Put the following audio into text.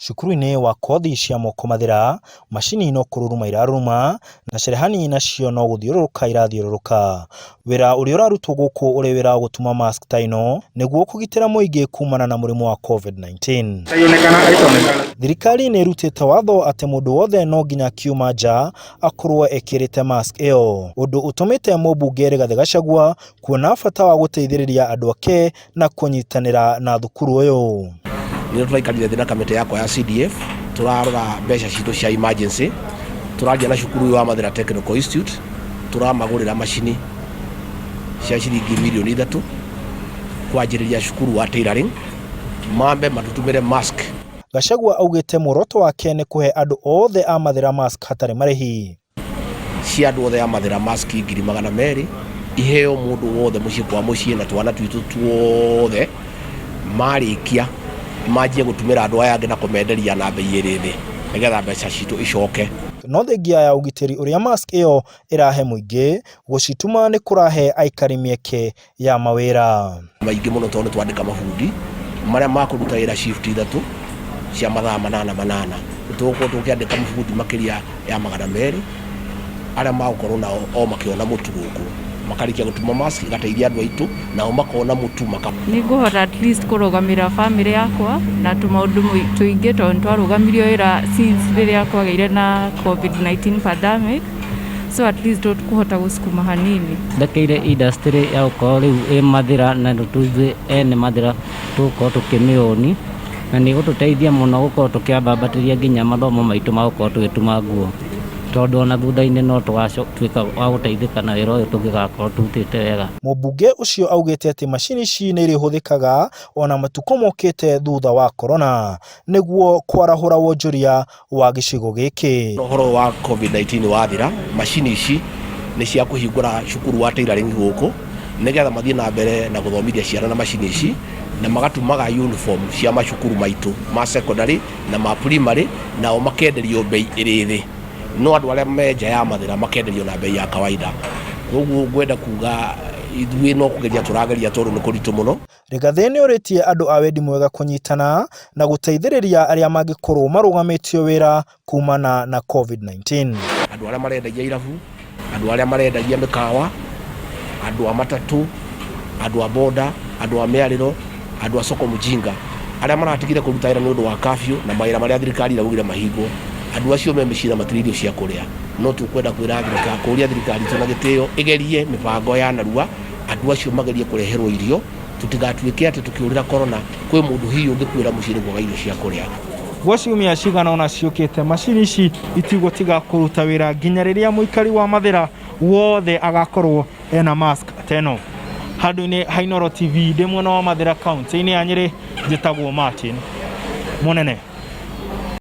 cukuru-inĩ wa kothi cia moko Mathira, macini no kũruruma iraruruma na cerehani nacio no gũthiũrũrũka irathiũrũrũka. Wĩra ũrĩa ũrarutwo gũkũ ũrĩ wĩra wa gũtuma mask ta ĩno nĩguo kũgitĩra mũingĩ kumana na mũrimũ wa COVID-19. Thirikari nĩ ĩrutĩte watho atĩ mũndũ wothe no nginya akiuma nja akorwo ekĩrĩte mask ĩyo, ũndũ ũtũmĩte mũmbunge Rigathĩ Gachagua kuona bata wa gũteithĩrĩria andũ ake na kũnyitanĩra na thukuru ũyũ. Nĩ tũraikarire thĩ na kamĩtĩ yakwa ya CDF, tũrarora mbeca citũ cia emergency, tũraria na cukuru wa Mathira Technical Institute, tũramagũrĩra macini cia ciringi mirioni 3 kwanjĩrĩria cukuru wa tailoring mambe matutumĩre mask. Gachagua augĩte muoroto wake nĩ kũhe andũ othe a Mathira mask hatarĩ marĩhi. Cia andũ othe a Mathira mask 200,000 iheo mũndũ wothe mũciĩ kwa mũciĩ na twana twitũ tuothe marĩkia manjie gũtumĩra andũ aya angĩ na kũmenderia na bei ĩrĩ thĩ nĩgetha mbeca citũ icoke. No thengia ya ũgitĩri ũrĩa mask ĩyo ĩrahe mũingĩ, gũcituma nĩ kũrahe aikari mĩeke ya mawĩra maingĩ mũno tondũ twandĩka mabundi marĩa makũruta wĩra shift 3 cia mathaa 8 tũkĩandĩka mabundi makĩria ya 200 arĩa magũkorwo nao o makĩona mũtu gũkũ makarikia gũtuma mask gateithia andũ aitũ nao makona mũtu nĩ ngũhota at least kũrũgamĩrĩra family yakwa na tũmaũndũ tũingĩ tondũ twarũgamirio wĩra since rĩrĩa kwagĩire na COVID-19 pandemic, so at least tũkũhota gũsukuma hanini. Ndekeire industry ya gũkorwo rĩu ĩ Mathira na tũthuĩ ene Mathira tũkorwo tũkĩmĩoni na nĩ gũtũteithia mũno gũkorwo tũkĩambambatĩria nginya mathomo maitũ ma gũkorwo tũgĩtuma nguo, tondũ ona thutha-inĩ no tũgatuĩka wa gũteithĩka na wĩra ũyũ tũngĩgakorwo turutĩte wega. Mũmbunge ũcio augĩte atĩ macini ici nĩ irĩhũthĩkaga ona matukũ mokĩte thutha wa corona nĩguo kwarahũra wonjoria wa gĩcigo gĩkĩ. Ũhoro wa COVID-19 wathira, macini ici nĩ cia kũhingũra cukuru wa tailoring gũkũ nĩgetha mathiĩ na mbere na gũthomithia ciana na macini ici na magatumaga uniform cia macukuru maitũ ma secondary na ma primary nao makenderio bei ĩrĩ thĩ. No andũ arĩa menja ya Mathira makenderio na bei ya kawaida. Ũguo ngwenda kuga ithuĩ no kũgeria tũrageria tondũ nĩ kũritũ mũno. Rigathĩ nĩ ũrĩtie andũ a wendi mwega kũnyitana na gũteithĩrĩria arĩa mangĩkorwo marũgamĩtio wĩra kumana na COVID-19. Andũ arĩa marendagia irabu, andũ arĩa marendagia mĩkawa, andũ a matatũ, andũ a boda, andũ a mĩarĩro, andũ a soko mjinga, arĩa maratigire kũruta wĩra nĩ ũndũ wa curfew na mawĩra marĩa thirikari iraugire mahingwo. Andũ acio me mĩcira matiririo cia kũrĩa, no tũkwenda kwĩra thirikari kũria thirikari tuna gĩtĩo igerie mĩbango ya narua andũ acio magerie kũreherwo irio, tũtigatuĩke atĩ tũkĩũrĩra corona kwĩ mũndũ hihi ũngĩkwĩra mũciĩ nĩ kwaga irio cia kũrĩa. Gwa ciumia cigana ona ciũkĩte macini ici itigũtiga kũruta wĩra nginya rĩrĩa mũikari wa Mathira wothe agakorwo ena mask teno. Handũ-inĩ ha Inooro TV ndĩ mwena wa Mathira kaunti-inĩ ya Nyĩrĩ, njĩtagwo Martin Mũnene.